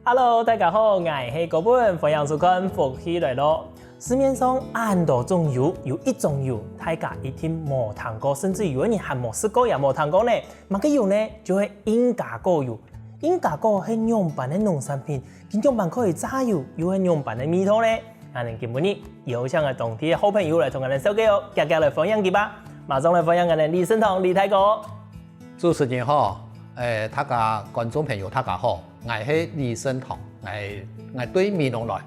Hello， 大家好，我是高本，欢迎收看福气来咯。市面上很多种油，有一种油大家一定冇听过，甚至有的人还冇试过也冇听过呢。乜个油呢？就系鹰架果油。鹰架果系样板的农产品，样板可以榨油，又系样板的味道呢。我哋今日有请嘅当地的好朋友来同我哋介绍，家家来分享佢吧。马上来分享我哋李胜堂李大哥。主持人好，大家观众朋友大家好，我是李胜堂，我对美容来。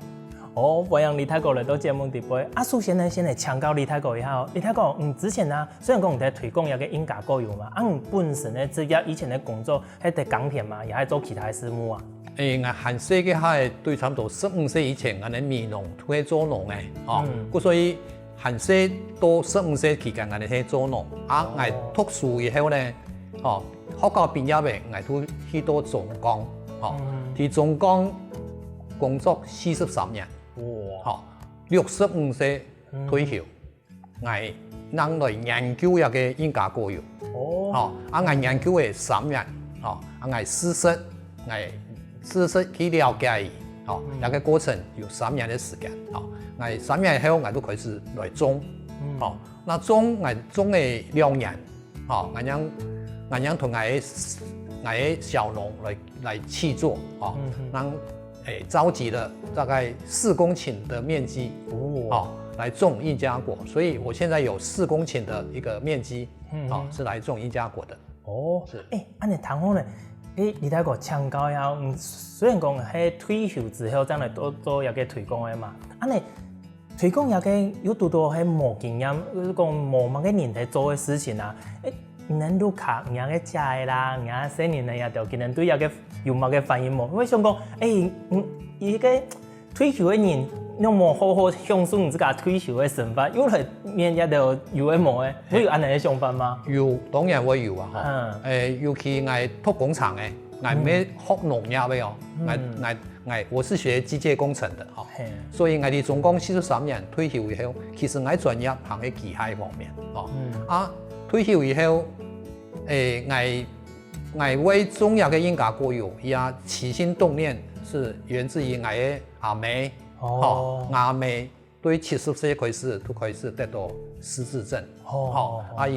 欢迎李大哥来到节目直播。首先呢，先来请教李大哥一下。李大哥，之前啊，虽然讲你在推广一个鹰架果油嘛，本身的职业以前的工作係在港田嘛，也係做其他的事務啊。我很細嘅係對差唔多15歲以前，我哋美容都係做農嘅，所以很細到15歲期間，我哋係做農。我讀書以後呢，學校畢業嘅，我都去到中鋼，喺中鋼工作43年。65歲退休，我能來研究一個鷹架果油。我研究嘅3年，我事實去了解，一個過程有3年的時間。我3年後我都開始來種，那種我種嘅2年，我讓同我小農來去做，讓召集了大概4公頃的面積，來種鷹架果，所以我現在有4公頃的一個面積，是來種鷹架果的。是。按你談好呢？李大哥請教一下，雖然講係退休之後真係多做一個推廣嘅嘛，你推廣一個有多多係冇經驗，講冇乜個年代做嘅事情啊，能都靠人家嘅家嘅啦，人家新年呢也條件能對一個有乜個反應冇？我想講，一個退休嘅人，你冇好好享受你自家退休嘅生活，有來面一條有嘅冇嘅，會有咁樣嘅想法嗎？有，當然會有啊！尤其我讀工廠嘅，我唔係學農業嘅，我是學機械工程的，所以我哋總共43年退休以後，其實我專業行喺機械方面，退休以後，我為種入嘅鷹架果油，也起心動念是源自於我嘅阿妹，阿妹對70歲都開始得到失智症，而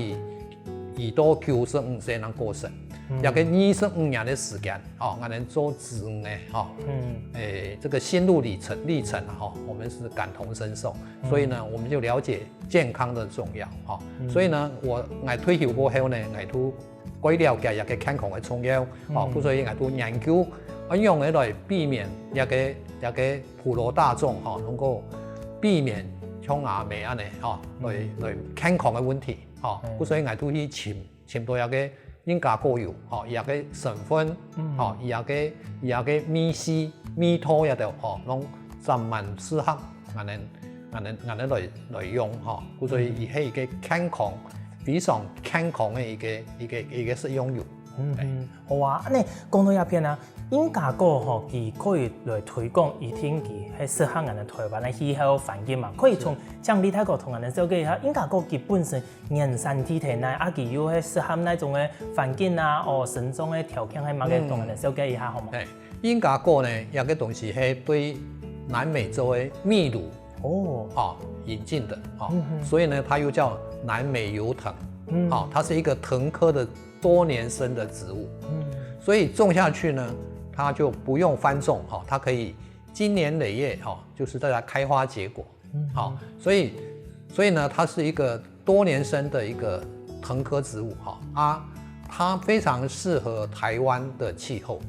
到95歲能過身，有個25年的時間，我能做子女嘅，這個心路歷程，我們是感同身受，所以呢，我們就了解健康的重要，所以呢，我退休過後呢，我都歸了解一個健康嘅重要，所以我都研究用嚟避免一個普羅大眾能夠避免像阿妹安尼來健康嘅問題，所以我都去尋到一個鷹架果油，一個成分，一個米絲、米湯一條，攏專門適合我哋來用，所以係一個健康非常健康嘅一個食用油。好啊，你講到一片啊，鷹架果佢可以來推廣一天佢係適合人哋台灣嘅氣候環境嘛，可以從像李大哥同人哋了解一下，鷹架果佢本身原生體體內佢又係適合那種嘅環境啊，生長嘅條件係乜嘅，同人哋了解一下好嗎？鷹架果呢，有個東西係對南美洲嘅秘魯引進的，所以呢，它又叫南美油藤，它是一個藤科的多年生的植物，所以種下去呢，它就不用翻種，它可以經年累月，就是在它開花結果，所以呢，它是一個多年生的一個藤科植物，它非常適合台灣的氣候，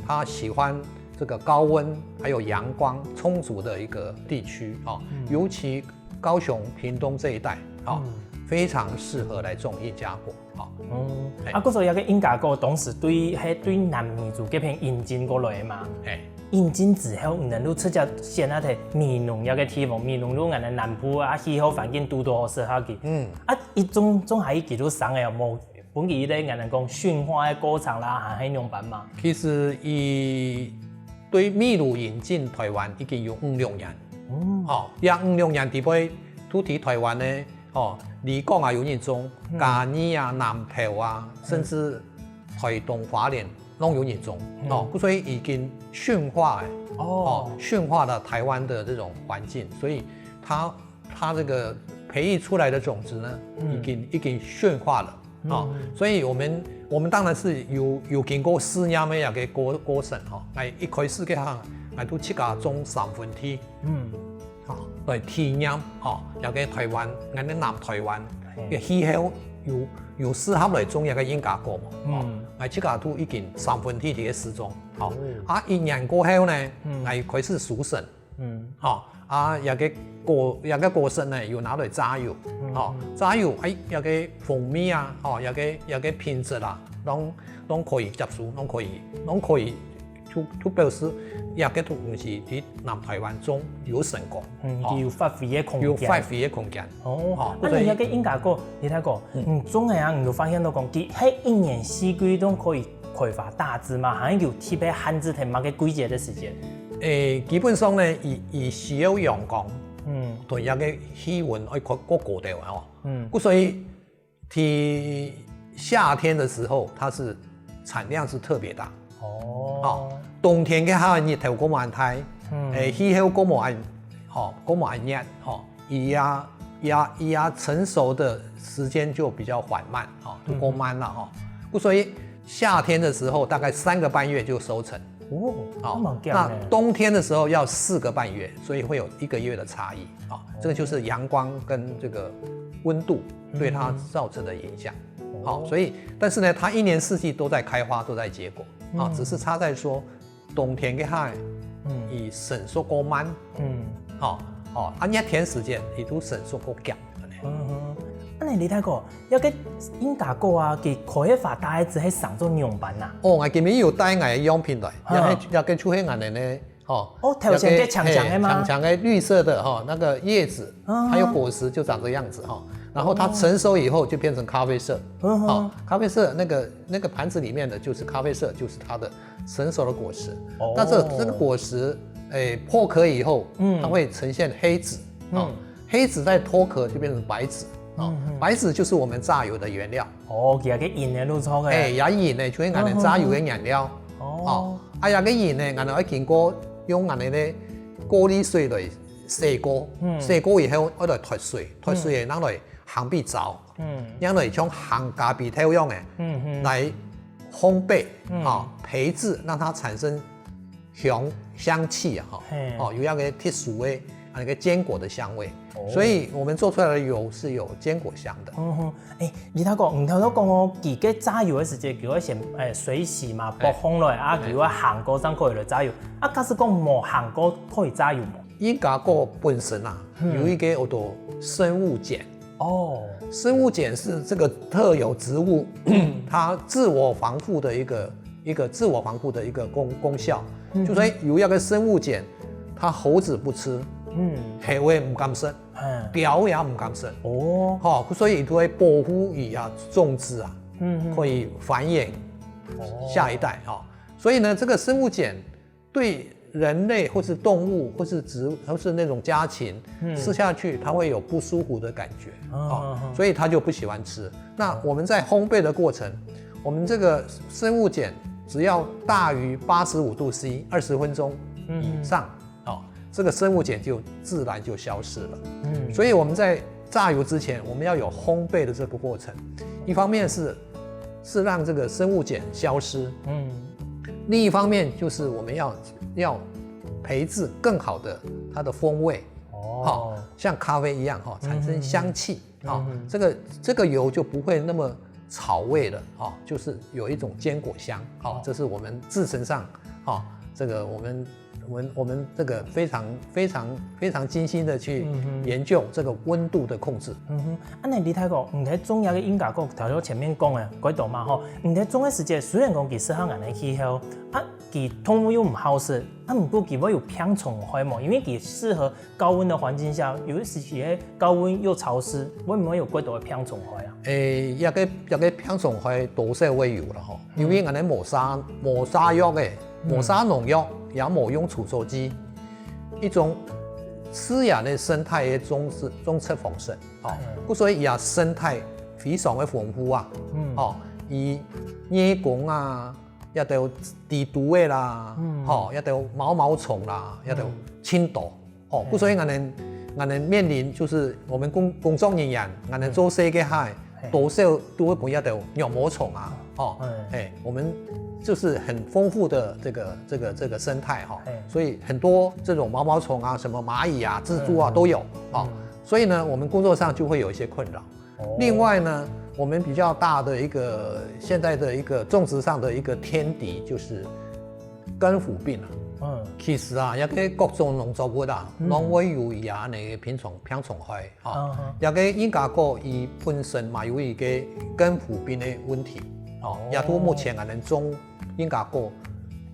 它喜歡這個高溫還有陽光充足的一個地區，尤其高雄、屏東這一帶，非常適合來種鷹架果。所以一個鷹架果當時對南美洲嗰邊引進過來嘛。引進之後，唔能夠直接先喺睇美濃一個地方，美濃路人哋南部氣候環境都好適合佢。一種係幾多生嘅有冇？本期咧人哋講馴化嘅過程啦，係樣板嘛。其實伊對秘魯引進台灣已經有5-6年，也5-6年地位土地台灣咧，離港也有人種，嘉義啊、南投啊，甚至台東花蓮拢有人种哦，所以已经驯化驯化了台湾的这种环境，所以它这个培育出来的种子呢，已经驯化了所以我们当然是有经过试验的一个过程一开始嘅哈，都7家种3分天，来体验也个台湾，俺哋南台湾嘅气候有适合来种一个英加果嘛，7家都已經3分天嘅時鐘，1年過後呢，開始熟成，一個過程呢，又拿來榨油，榨油一個風味啊，一個品質啊，都可以接受，都可以就表示一個東西喺南台灣種有成功，有發揮嘅空間，有發揮嘅空間。你一個英加果，你睇過，種嘅人就發現到講，佢喺1年4季都可以開發大枝嘛，好像有特別限制係某個季節嘅時間。基本上呢，以需要陽光，同一個氣溫要過高調所以喺夏天的時候，它是產量是特別大。冬天嘅下日頭嗰晚太，氣候嗰晚熱，伊成熟的時間就比較緩慢，就過慢了所以夏天的時候大概3個半月就收成。那冬天的時候要4個半月，所以會有1個月的差異這個就是陽光跟這個溫度對它造成的影響。所以但是呢，它1年4季都在開花，都在結果。只是差在說冬天嘅海，以成熟過慢，熱天時間亦都成熟過強。你睇過有個英加果啊，佢開發大一隻係上咗樣板啊。我今日有帶我嘅樣品來，也個出現我哋呢，頭先嘅長長嘅嗎？長長嘅綠色的那個葉子，還有果實就長這樣子然後它成熟以後就變成咖啡色，咖啡色那個盤子裡面的就是咖啡色，就是它的成熟的果實。但是這個果實，破殼以後，它會呈現黑紫，黑紫再脫殼就變成白紫，白紫就是我們榨油的原料。其實佢鹽嘅都錯嘅。也鹽呢，就是我們榨油嘅原料。也個鹽呢，我們要經過用我們的過濾水來洗過，洗過以後我來脫水，脫水拿來烘焙糟，讓來像烘咖啡豆樣嘅，來烘焙培製，讓它產生香氣有一個特殊的那個堅果的香味，所以我們做出來的油是有堅果香的。你睇過，唔頭都講我自己榨油嘅時節，叫我先水洗嘛，曝烘落嚟叫我烘過先可以來榨油。假使講冇烘過可以榨油冇？英加果本身有一個叫做生物鹼。生物鹼是這個特有植物，它自我防護的一個自我防護的一個功效。就說有一個生物鹼，它猴子不吃，黑尾唔敢食，雕也唔敢食。所以都會保護伊種子可以繁衍下一代。所以呢，這個生物鹼對人類或是動物或是植物或是那種家禽吃下去，它會有不舒服的感覺，所以它就不喜歡吃。那我們在烘焙的過程，我們這個生物鹼只要大於85度C 20分鐘以上，這個生物鹼就自然就消失了。所以我們在榨油之前，我們要有烘焙的這個過程，一方面是讓這個生物鹼消失，另一方面就是我們要培製更好的它的風味，像咖啡一樣產生香氣，這個油就不會那麼草味了，就是有一種堅果香，這是我們製程上，這個我們這個非常精心的去研究這個溫度的控制。你睇過，唔睇種有個英加果，頭先前面講嘅嗰度嘛，唔睇種嘅時節，雖然講佢適合人嘅氣候，佢通風又唔好食，唔過佢會有병蟲害嘛，因為佢適合高溫的環境下，有時喺高溫又潮濕，會唔會有幾多嘅병蟲害啊？一個병蟲害多少會有啦，因為我哋磨砂藥嘅磨砂農藥。也冇用除臭劑，一種自然的生態嘅種出方式，所以也生態非常的豐富以椰公也都有蜘蛛的啦，也都有毛毛虫啦，也都有青豆，故所以我们面临就是我们工作人员，我们做世界海，多少都会碰到有鸟毛虫啊，我们就是很丰富的这个生态哈，所以很多这种毛毛虫啊，什么蚂蚁啊、蜘蛛啊都有所以呢，我们工作上就会有一些困扰。另外呢，我们比较大的一个现在的一个种植上的一个天敌就是根腐病啊。其实啊，也个各种农作物啊，拢会有伊啊那个品种害也个英加果伊本身嘛有一个根腐病的问题也都目前我们种英加果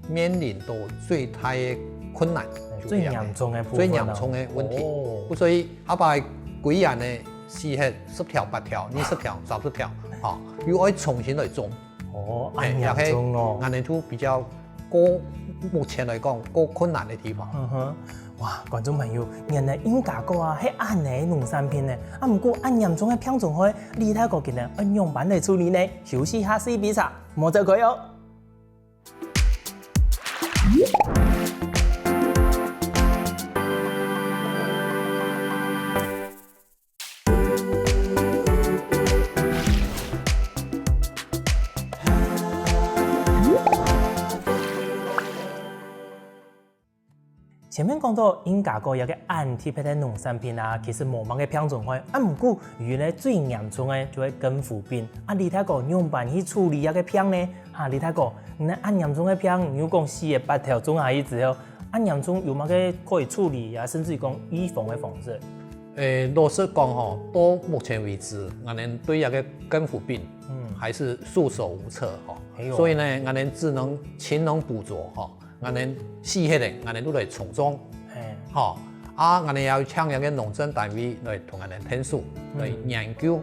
面临到最大的困难，最严重的问题。所以阿爸几年呢？是迄10条8条20条30条，又要重新来种。很严重哦。我们都比较目前来讲困难的地方。哇，观众朋友，原来英加果啊，迄安的农产品呢，不过按严重的品种害，李太国今日按样板来处理呢？休息下试比赛，莫走开哦。前面讲到英加果有个按贴配的农产品啊，其实无乜嘅品种害，不过原来最严重的就系根腐病。李太哥用办去处理一个病呢？李太哥，你按严重的病，如果讲4个8条种下去之后，按严重有乜嘅可以处理啊，甚至于讲预防的方式？老实讲到目前为止，我们对一个根腐病，还是束手无策所以呢，我们只能勤能补拙我们细迄个，我们都来从中，我们也要请一个农政单位来同我们天数来研究，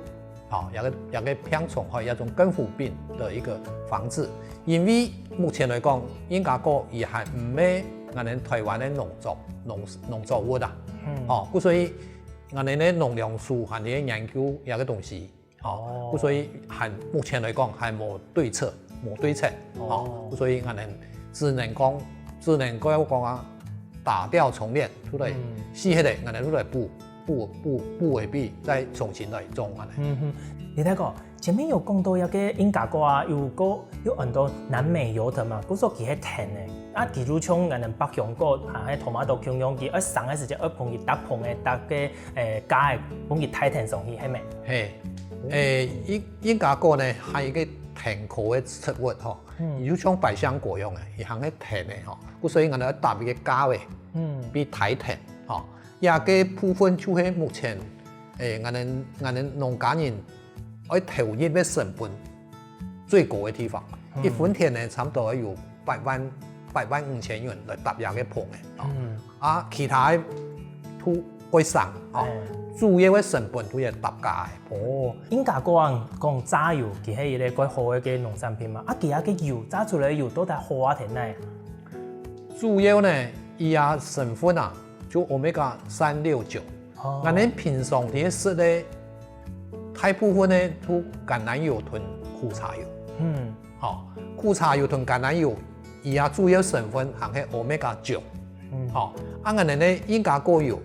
一个品种一种根腐病的一个防治。因为目前来讲，英加果也还唔係我们台湾的农作物啦，所以我们的农粮署还在研究一个东西，所以还目前来讲还冇对策，所以我们只能讲啊，打掉重练出来，细迄个，我们出来不为必，再重新来种啊。你睇个前面有讲到一个英加果啊，有很多南美油藤嘛，嗰個佢係甜嘅，比如像我們北香果，喺토마토 경영기，上嘅時間碰佢搭碰嘅搭嘅加嘅，碰佢太甜上去係咪？英加果呢係一個甜口嘅植物比如像百香果用嘅，伊行係甜嘅所以我哋搭一個加嘅，比太甜也個部分就係目前我哋農家人要投入嘅成本最高嘅地方，一分田呢差唔多有85000元來搭一個棚嘅，其他嘅都會省主要嘅成本都係搭價嘅。英加果啊，講榨油，佢係一個幾好嘅農產品嘛。其他嘅油榨出來嘅油都係好啊甜呢。主要呢，伊啊成分啊，就 Omega-369。我哋平常啲食咧，大部分呢都橄欖油同苦茶油。苦茶油同橄欖油，伊啊主要成分係 Omega-9。我哋咧英加果油。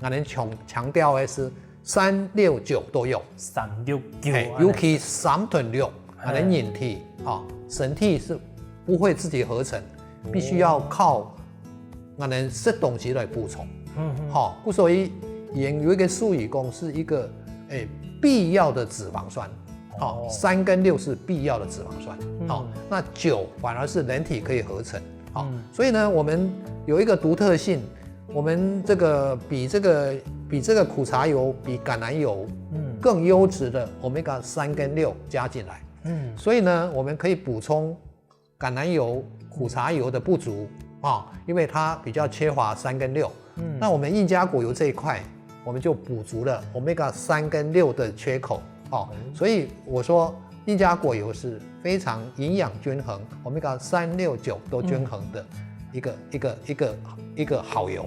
我們強調的是369都有，369，尤其3同6，我們人體身體是不會自己合成，必須要靠我們食東西來補充。所以有一個術語講是一個必要的脂肪酸，3跟6是必要的脂肪酸，那9反而是人體可以合成。所以呢，我們有一個獨特性。我們這個比這個苦茶油比橄欖油更優質的 Omega-3跟6加進來，所以呢，我們可以補充橄欖油、苦茶油的不足因為它比較缺乏3跟6，那我們英加果油這一塊，我們就補足了 Omega-3跟6的缺口所以我說英加果油是非常營養均衡 ，Omega-3、6、9都均衡的。一個好油。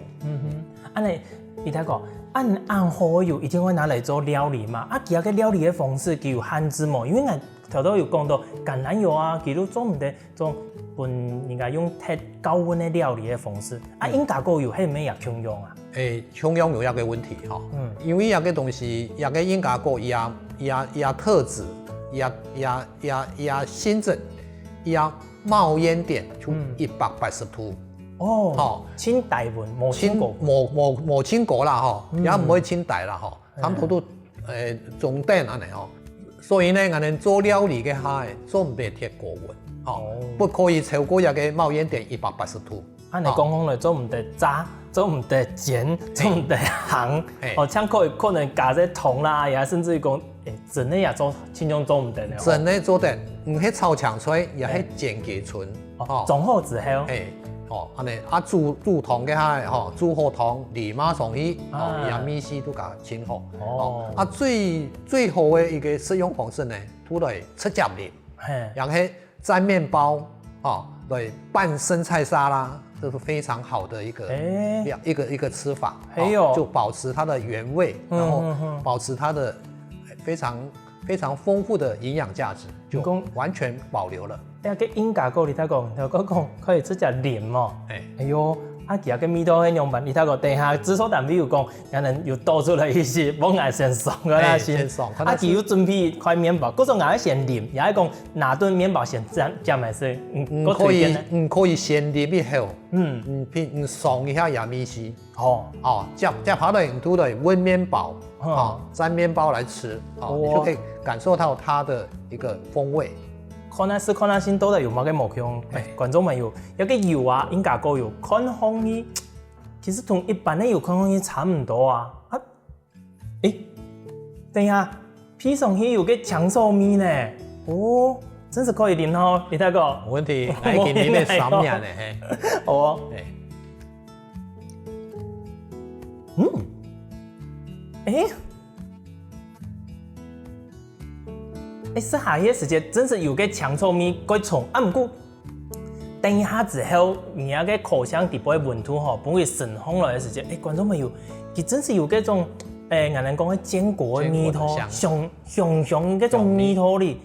你睇個按好油，一定會拿來做料理嘛。其他嘅料理嘅方式叫限制嘛，因為头都有讲到橄榄油啊，其实做唔得种本应该用太高温的料理的方式。英加果油迄咩也强用啊？强用有一个问题哈，因为一个东西，一个英加果也特质，也新增，也冒烟点就180度。哦，清大温，冇清过，冇清过啦吼，也唔会清大啦吼，差不多中等安尼吼。所以呢，我们做料理嘅下，做唔得太过温，吼，不可以超过一个冒烟点180度。按你讲来，做唔得炸，做唔得煎，做唔得烘，像可能加些糖啦，也甚至于讲，真的也做，尽量做唔得呢。真的做得，唔去炒强脆，也去煎鸡春，种好之后。安尼煮汤嘅下，煮好汤，立马上去，盐米丝都甲清好。最好嘅一个食用方式呢，都来直接淋，然后蘸面包，来拌生菜沙拉，这是非常好的一个吃法，就保持它的原味，然后保持它的非常丰富的营养价值，就完全保留了。个英加果你睇讲可以直接淋哦。哎呦，其他个味道迄样办，你睇讲等下制作单位有讲，可能又多出来一些往外先送个啦先。其有准备块面包，嗰种硬先淋，也系讲哪顿面包先加埋先。可以先淋以后，送一下盐米丝。接下来你都得温面包，沾面包来吃，你就可以感受到它的一个风味。看那是看那先都得有冇嘅目標，觀眾朋友有個油啊，英加果油，看風味其實同一般的油看風味差唔多啊。等一下，披上去有個香草味呢，真是可以淋哦，你睇過？冇問題，來給你哋3年咧，好哦。食下嘅時間真是有個香草味改重，唔過等一下之後，你那個烤箱底部嘅溫度不會升紅落嘅時間，觀眾朋友，佢真是有嗰種人哋講嘅堅果嘅味道，香嗰種味道哩。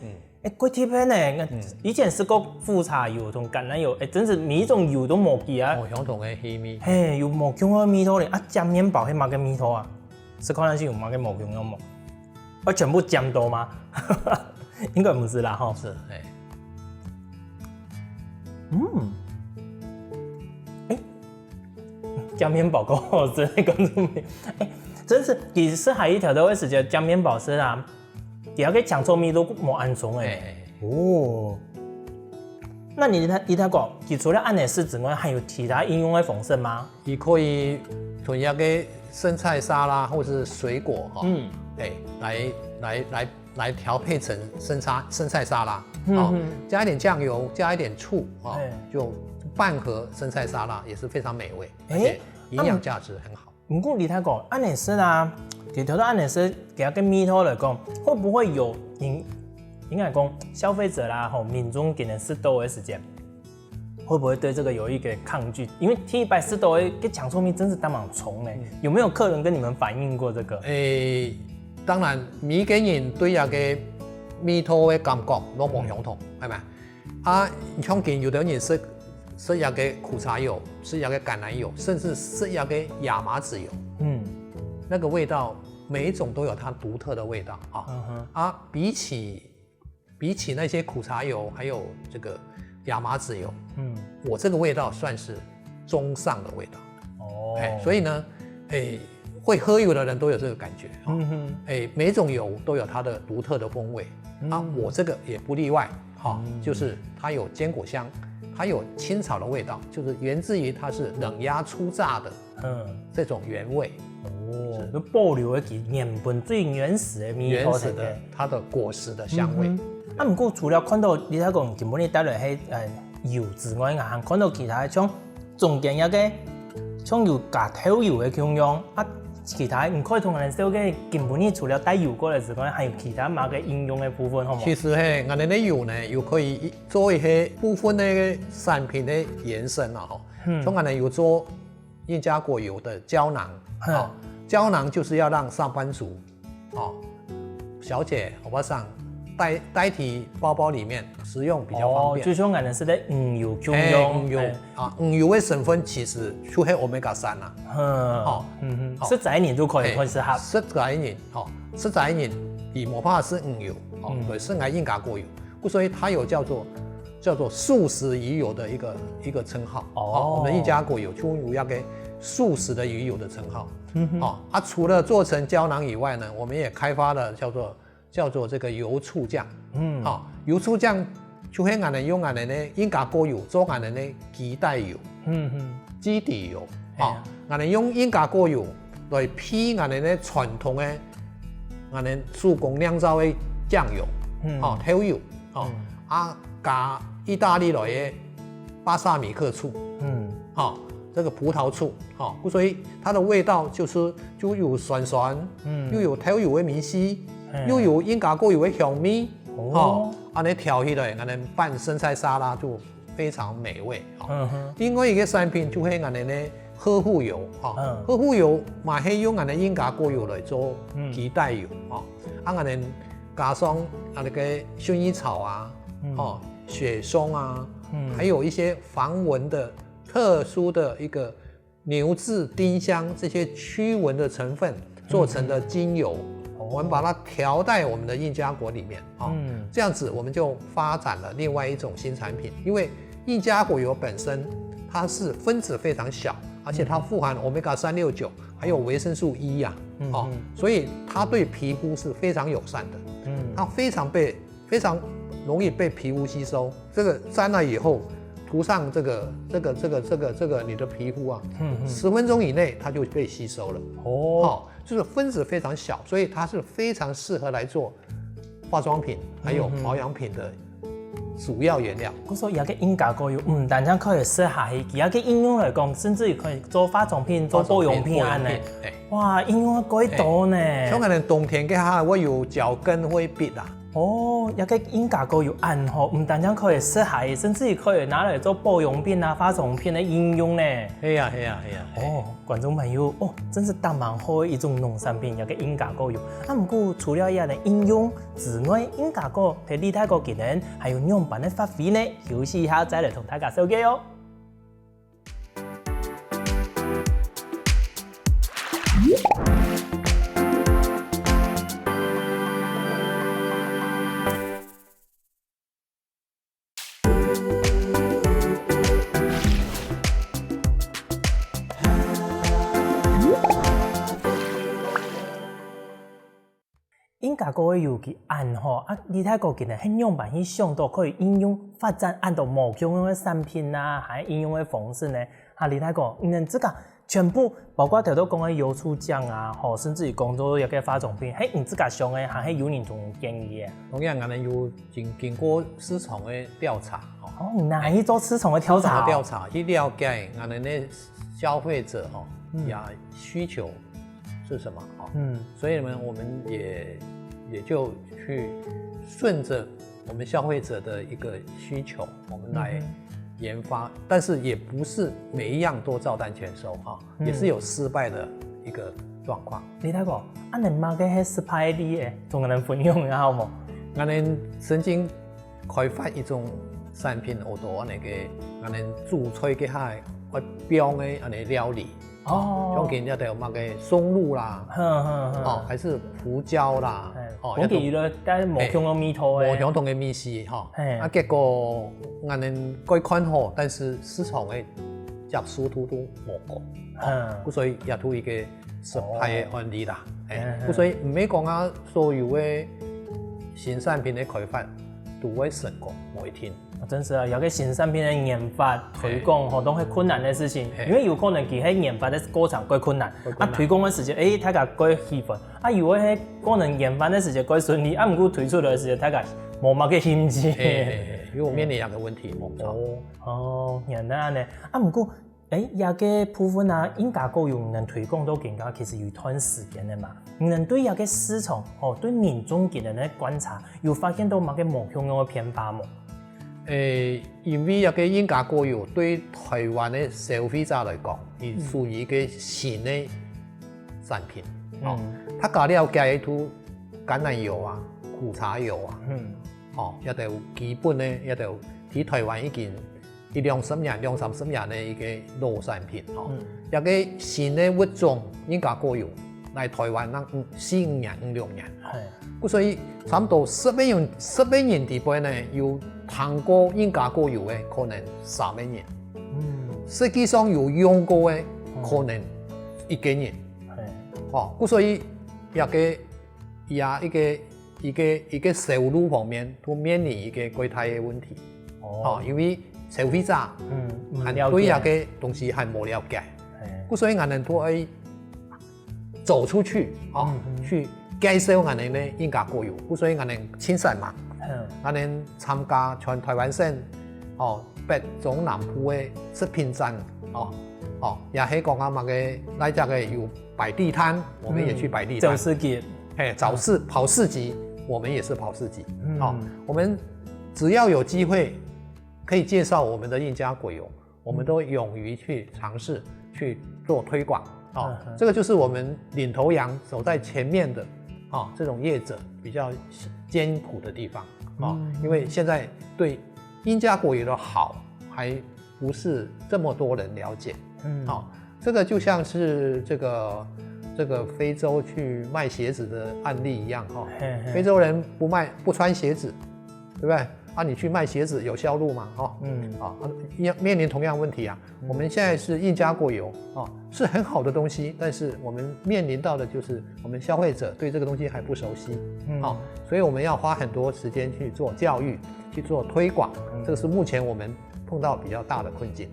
嗰貼片呢，以前食過富茶油同橄欖油，真是每一種油都冇記啊。相同嘅氣味。有冇強嘅味道哩？蘸麵包係乜嘅味道啊？食可能是有乜嘅冇強嘅冇？全部醬到嗎？应该不是啦，哈。是，酱面包够好吃，观众们，真是其实还一条的时间，酱面包是啊，第二个香草味都冇安重那你睇过，你除了按奶式之外，还有其他应用的方式吗？你可以同一个生菜沙拉或者是水果来调配成生菜沙拉，加一点酱油，加一点醋，就拌和生菜沙拉也是非常美味，而且营养价值很好。不过你睇过按奶式啊，其实按奶式给它跟米头来讲，会不会有应该讲消费者啦，民众给人吃多的时间，会不会对这个有一个抗拒？因为100吃多的跟香草味真是当蛮重嘞，有没有客人跟你们反映过这个？当然，每个人对那个味道的感觉都不相同，係咪？像見有的人食那個苦茶油，吃那個橄欖油，甚至吃那個亞麻籽油，那個味道每一種都有它獨特的味道比起那些苦茶油，還有這個亞麻籽油，我這個味道算是中上的味道。所以呢，会喝油的人都有这个感觉，每一种油都有它的独特的风味，我这个也不例外，就是它有坚果香，它有青草的味道，就是源自于它是冷压初榨的，这种原味，就保留了原本最原始的味道的它的果实的香味。不过除了看到你睇讲根本你带来油之外，还看到其他像中间一个像有加透油的功用其他唔可以同人说嘅，根本你除了带油过来之外，还有其他乜嘅应用嘅部分，好唔好？其实我哋嘅油呢，又可以做一些部分嘅产品的延伸啦，从我哋有做印加果油的胶囊，胶囊就是要让上班族，小姐、欧巴桑代替包包里面使用比较方便。就像俺们是在鱼油中用，鱼油的成分其实就係 Omega-3啦。11年都可以開始合。11年，11年而冇怕是魚油，對，是係英加果油，所以它有叫做素食魚油的一個稱號。我們英加果油就有一個素食的魚油的稱號。除了做成膠囊以外呢，我們也開發了叫做這個油醋醬。油醋醬就係我哋用我哋的英加果油做我哋的基底油。基底油。我哋用英加果油來批我哋的傳統的我哋手工釀造的醬油，調油，加意大利來的巴薩米克醋，這個葡萄醋，所以它的味道就有酸酸，又有調油的米絲，又有英加果油的香味，你調起來，我哋拌生菜沙拉就非常美味。另外一個產品就係我哋的呵護油，呵護油嘛係用我哋英加果油來做基底油，我哋加上那個薰衣草啊，雪松啊，還有一些防蚊的特殊的一個牛至、丁香這些驅蚊的成分做成的精油，我們把它調在我們的印加果裡面，這樣子我們就發展了另外一種新產品。因為印加果油本身它是分子非常小，而且它富含 Omega-369，還有維生素 E 啊，所以它對皮膚是非常友善的，它非常容易被皮膚吸收。這個沾了以後，塗上這個你的皮膚啊，10分鐘以內它就被吸收了。就是分子非常小，所以它是非常適合來做化妝品還有保養品的主要原料。所以有個英加果油唔單止可以食下去，有個應用來講，甚至於可以做化妝品、做保養品安呢。哇，應用幾多呢？像我哋冬天嘅下會有腳跟會癟啊。有個英加果油安好，唔單止可以食下去，甚至於可以拿來做保養品啊、化妝品的應用呢。係啊。觀眾朋友，真是大蠻好的一種農產品，有個英加果油。不過除了這樣的應用之外，英加果對利大個技能還有樣板的發揮呢。休息一下再來同大家紹介哦。英加果油嘅安好利大個技能喺樣板去想到可以應用發展按到某種嘅產品啊，還應用嘅方式呢？利大個，這個全部包括頭都講嘅油醋醬啊，甚至於講到一個化妝品，喺這個上嘅還係有人種建議嘅。同樣，我哋有經過市場嘅調查，哪一做市場嘅調查？調查去了解我哋嘅消費者需求是什麼？所以呢，我們也就去順着我們消費者的一個需求，我們來研發，但是也不是每一樣都照單全收，也是有失敗的一個狀況。利大個，你買嘅係失敗啲嘅，同人分享一下好冇？我哋曾經開發一種產品，好多那個我哋主推嘅係我標嘅我哋料理。像見一條乜嘅松露啦，還是胡椒啦，講起了，但係冇相同味道嘅，冇相同嘅味絲，結果我哋改款好，但是市場嘅接受度都冇高，所以也都一個失敗嘅案例啦。所以唔係講所有嘅新產品嘅開發都會成功，冇一天。真是有個新產品的研發推廣都係困難的事情，因為有可能佢喺研發的過程過困難，推廣的時間大家過氣憤，以為係可能研發的時間過順利，唔過推出來的時間大家冇乜嘅興致，因為我面臨兩個問題冇錯。原來呢，唔過有個部分英加果油能推廣到更加，其實有一段時間的嘛。你能對有個市場對民眾嘅人的觀察，有發現到乜嘅目標嘅偏化冇？因為一個英加果油對台灣的消費者來講，係屬於一個新的產品。他加了加一套橄欖油啊、苦茶油啊，也得有基本的，也得有喺台湾已經2-3年的一個農產品也個新的物種應該過有來台灣4-5年、5-6年，所以差不多11年地步呢，有通過應該過有的可能3年，實際上有用過的可能1幾年，所以一個收入方面都面臨一個貴大的問題，因為消費者對那個東西還沒了解，所以我們都要走出去，去介紹我們的應該果油，所以我們親善嘛，我們參加全台灣省北中南部的食品展，也係講嘛個來這個有擺地攤，我們也去擺地攤，走市集，跑市集，我們也是跑市集，我們只要有機會可以介紹我們的印加果油，我們都勇於去嘗試去做推廣，這個就是我們領頭羊走在前面的這種業者比較艱苦的地方，因為現在對印加果油的好還不是這麼多人了解，這個就像是這個非洲去賣鞋子的案例一樣，非洲人不穿鞋子，對不對？你去賣鞋子有銷路嗎？面臨同樣問題啊。我們現在是印加果油，是很好的東西，但是我們面臨到的就是我們消費者對這個東西還不熟悉，所以我們要花很多時間去做教育，去做推廣，這個是目前我們碰到比較大的困境。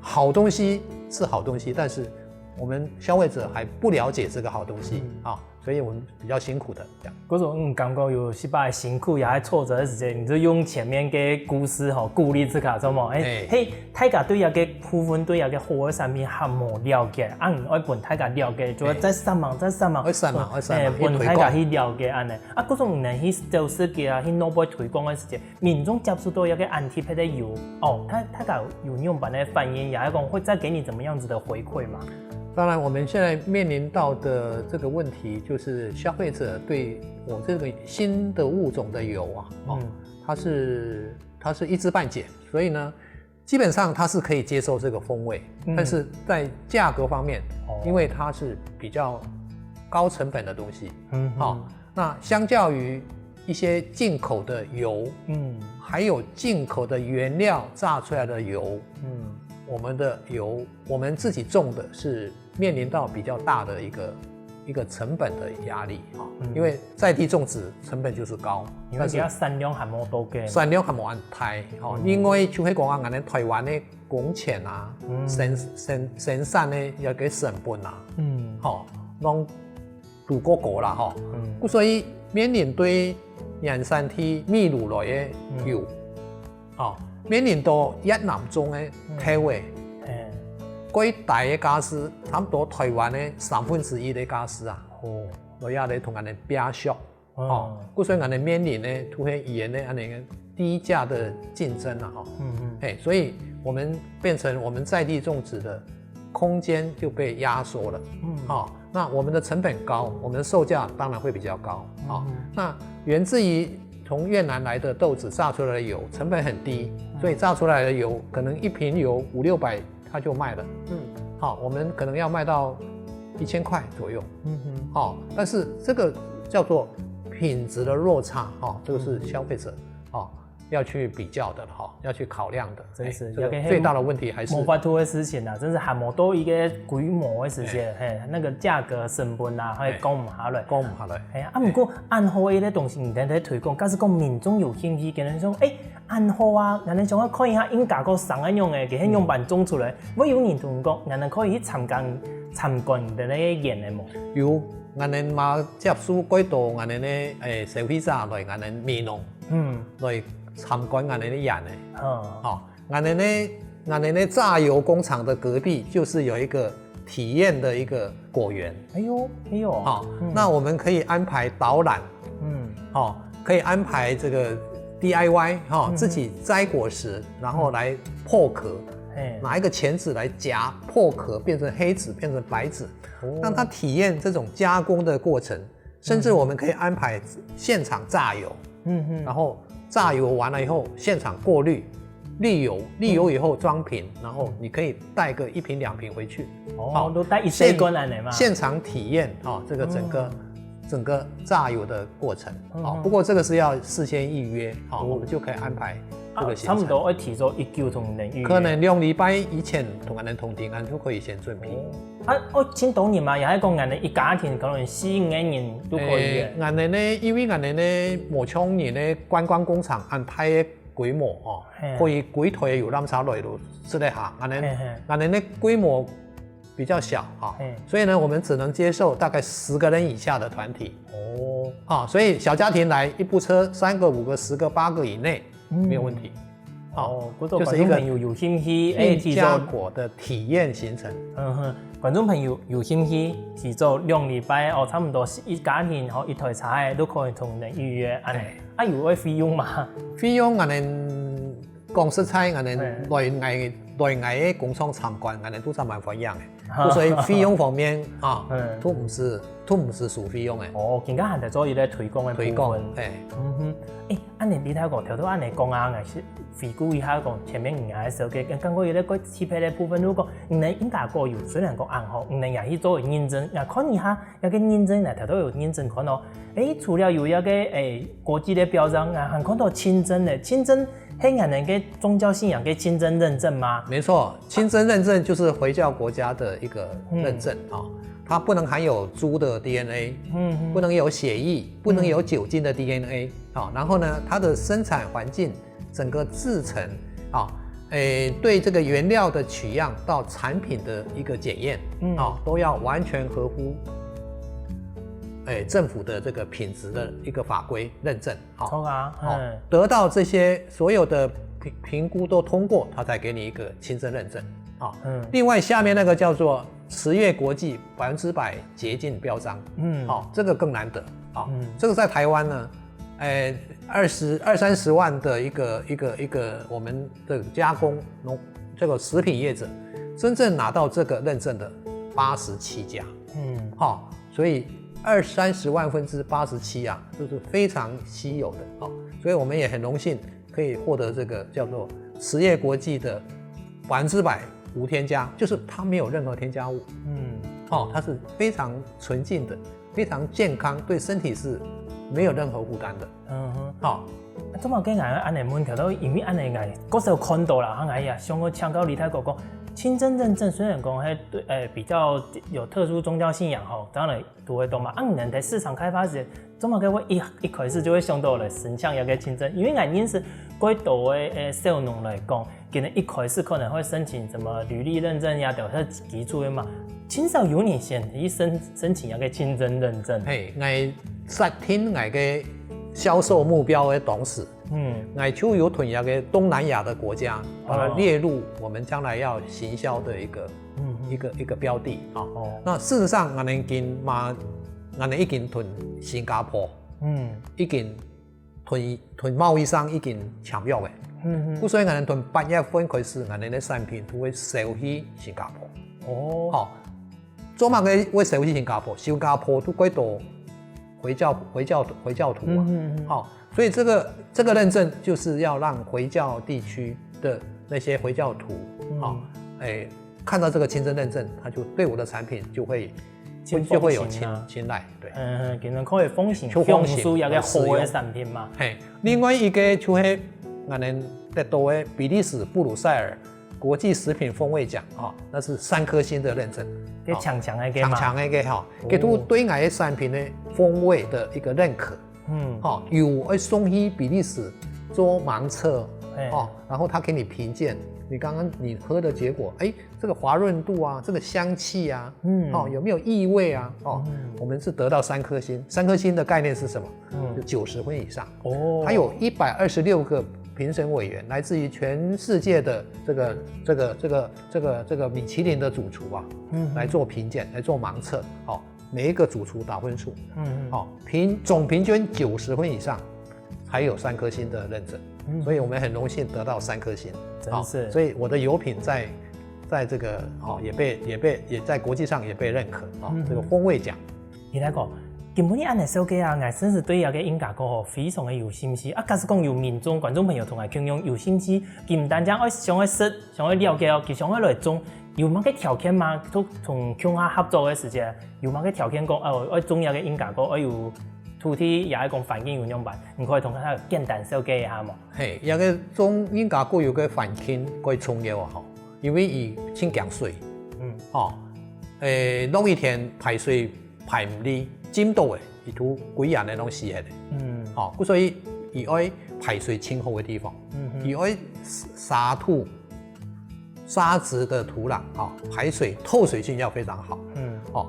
好東西是好東西，但是我們消費者還不了解這個好東西，所以我們比較辛苦的。嗰種感覺有失敗辛苦也係挫折的時間，你就用前面嘅故事鼓勵自己，做麼？大家對一個部分對一個好嘅產品還冇了解，我幫大家了解，就再上網，幫大家去了解安尼。嗰種唔能去做市集啊，去攞杯推廣嘅時間，民眾接觸到一個安貼的油，大家有用版的反應，也係講會再給你怎麼樣子的回饋嘛？當然，我們現在面臨到的這個問題，就是消費者對我這個新的物種的油它是一知半解，所以呢，基本上它是可以接受這個風味，但是在價格方面，因為它是比較高成本的東西，那相較於一些進口的油，還有進口的原料榨出來的油，我們的油，我們自己種的是面臨到比較大的一個成本的壓力，因為在地種植成本就是高，因為產量還冇多嘅，產量還冇安太，因為就係講我哋台灣的工錢啊，生產的一個成本啊，讓度過高啦，所以面臨對原產地秘魯來的油，面臨到越南種的體位，最大的家私，差不多台灣的1/3的家私啊，我也來同人哋比較，所以人哋面臨呢，都係語言的那個低價的競爭啊，所以我們變成我們在地種植的空間就被壓縮了，那我們的成本高，我們的售價當然會比較高，那源自於從越南來的豆子榨出來的油成本很低，所以榨出來的油可能一瓶油500-600它就賣了，我們可能要賣到1000塊左右，但是這個叫做品質的落差，這個是消費者要去比較的，要去考量的，真是這個最大的問題還是冇法度的事情啦，真是還冇多一個規模的事情，那個價格成本啊，還講唔下來，不過安好嘅啲東西唔單止推廣，假使講民眾有興趣，跟人講，安好啊，人哋想要看一下應該個上一樣嘅，佢喺樣板種出來，我有人同講，人哋可以去參觀的那個園嘅冇？有，人哋嘛接觸幾多，人哋咧消費者來，人哋面農，來參觀人哋的園嘅，人哋咧榨油工廠的隔壁就是有一個體驗的一個果園，那我們可以安排導覽，可以安排這個 DIY 自己摘果實，然後來破殼，拿一個鉗子來夾破殼，變成黑紙，變成白紙，讓他體驗這種加工的過程。甚至我们可以安排现场榨油，然后榨油完了以后现场过滤，滤油以后装瓶，然后你可以带个1瓶2瓶回去，都带一些罐来嘛，现场体验这个整个榨油的过程，不过这个是要事先预约，我们就可以安排这个行程。差不多会提早1周同人预约，可能2礼拜以前同人通知，就可以先准备。真懂你嘛，也係講人哋一家庭可能4-5個人都可以嘅。人哋呢，因為人哋呢無搶人呢觀光工廠安排嘅規模可以幾台遊覽車來到這裡行，人哋呢規模比較小所以呢，我們只能接受大概10個人以下的團體。所以小家庭來一部車3個、5個、10個、8個以內沒有問題。就是一個有興趣印加果的體驗行程。觀眾朋友有興趣提早2禮拜差不多一家庭一台車都可以同人預約。有個費用嘛？費用我哋講實在，我哋來嘅工廠參觀，我哋都3萬塊樣嘅。所以費用方面都唔是屬費用嘅。更加係做一個推廣嘅部分。你睇過頭頭你講回顧一下講前面人家嘅時候嘅，剛剛有啲個特別嘅部分，如果人應該過有雖然講暗號，人也去做認證，看一下有個認證頭頭有認證看到，除了有一個國際嘅標章，還看到清真嘅清真。黑人的跟宗教信仰跟清真認證嗎？沒錯，清真認證就是回教國家的一個認證它不能含有豬的 DNA，不能有血液，不能有酒精的 DNA，然後呢，它的生產環境、整個製程對這個原料的取樣到產品的一個檢驗都要完全合乎政府的這個品質的一個法規認證，得到這些所有的評估都通過，它才給你一個清真認證。另外下面那個叫做慈悅國際100%潔淨標章，這個更難得。這個在台灣呢20-30萬的一個我們的加工這個食品業者，真正拿到這個認證的87家，所以20-30萬分之87就是非常稀有的所以我們也很榮幸可以獲得這個叫做慈悅國際的100%無添加，就是它沒有任何添加物，它是非常純淨的，非常健康，對身體是沒有任何負擔的。咁我跟安尼問條都因為安尼嗰時候看到啦，上個香港李太國講清真認證雖然講比較有特殊宗教信仰當然都會懂嘛。人在市場開發時，怎麼個一開始就會想到了神像有個清真，因為認識幾多的小農來講，佢哋一開始可能會申請什麼履歷認證呀，都係基礎的嘛。很少有你先去申請一個清真認證。我實聽我嘅銷售目標的董事，我就有囤一個東南亞的國家，把它列入我們將來要行銷的一個標的那事實上，我哋已經囤新加坡，已經囤貿易商已經簽約嘅，所以我哋囤8月份開始，我哋嘅產品都會銷去新加坡。做乜嘅會銷去新加坡？新加坡都幾多回教徒所以這個認證就是要讓回教地區的那些回教徒看到這個清真認證，他就對我的產品就會有青睞，對，佢能可以風行向數有個好嘅產品嘛。另外一個就係我哋得到嘅比利時布魯塞爾國際食品風味獎那是3顆星的認證。強的給都對我的產品的風味的一個認可。有送去比利時做盲測，然後他給你評鑑，你剛剛你喝的結果，這個滑潤度啊，這個香氣啊，有沒有異味啊？我們是得到3顆星，3顆星的概念是什麼？就90分以上。還有126個評審委員，來自於全世界的這個米其林的主廚來做評鑑，來做盲測，每一個主廚打分數，總平均90分以上，才有3顆星的認證，所以我們很榮幸得到3顆星，所以我的油品在這個也在國際上也被認可，這個風味獎。你睇過根本你按来小姐啊，我真是对遐个英加国非常的有信心。假使讲有民众、观众朋友同我共用有信心，佢唔单止爱想要识、想要了解哦，佢想要来种。有乜嘅條件嘛？同鄉下合作嘅時節，有乜嘅條件講？我種有嘅英加國，我有土地也係講環境運用辦，唔可以同佢簡單設計一下嘛？嘿，有個種英加國有個環境可以重要啊！因為伊清降水，落雨天排水排唔利，浸到嘅伊土幾日嘅攏死嘅，所以伊愛排水清好嘅地方，伊愛沙質的土壤排水透水性要非常好，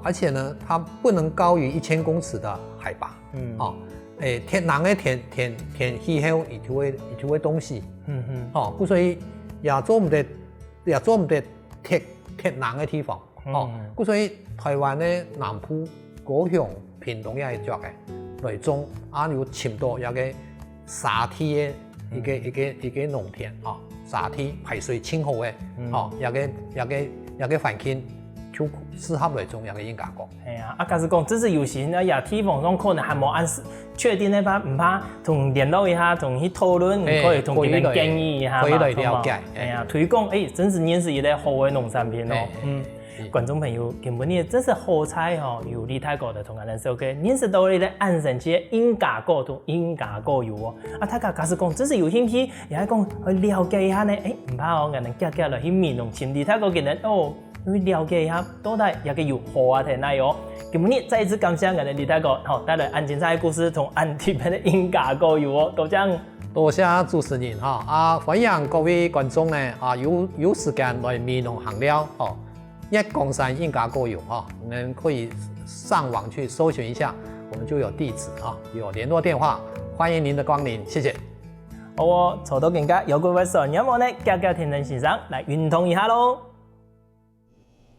而且呢，它不能高於1000公尺的海拔，人的天氣候伊就會凍死，所以也做唔得鐵人嘅地方，所以台灣的南部、高雄、屏東也係做嘅來種，有深度一個沙地嘅一個農田沙地排水清好嘅，一個環境就適合來種一個英加國。係啊，假使講這是有時咧，也地方上可能還冇按確定咧，唔怕同聯絡一下，同去討論，可以同佢哋建議一下嘛，可以來了解。係啊，推廣真是認識一個好嘅農產品咯。觀眾朋友，根本你真是好彩哦，有李大哥的同我哋紹介，認識到你咧安神街英加國同英加國有哦。大家假使講真是有興趣，也係講去了解一下呢，唔怕哦，我哋夾落去面同前李大哥嘅人去了解一下，到底一個有好啊定係哦。根本你再一次感謝我哋李大哥，帶來安精彩嘅故事同安貼嘅英加國有哦，多謝。多謝主持人歡迎各位觀眾呢有時間來面農行了一公山英加國有你們可以上網去搜尋一下，我們就有地址有聯絡電話，歡迎您的光臨，謝謝。好哦，坐到更加有個位上，有冇呢？家家聽人先生來運動一下咯。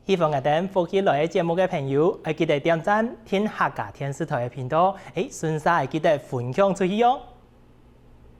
希望我哋歡喜來節目嘅朋友，記得點讚天客家電視台嘅頻道，順勢記得分享出去哦。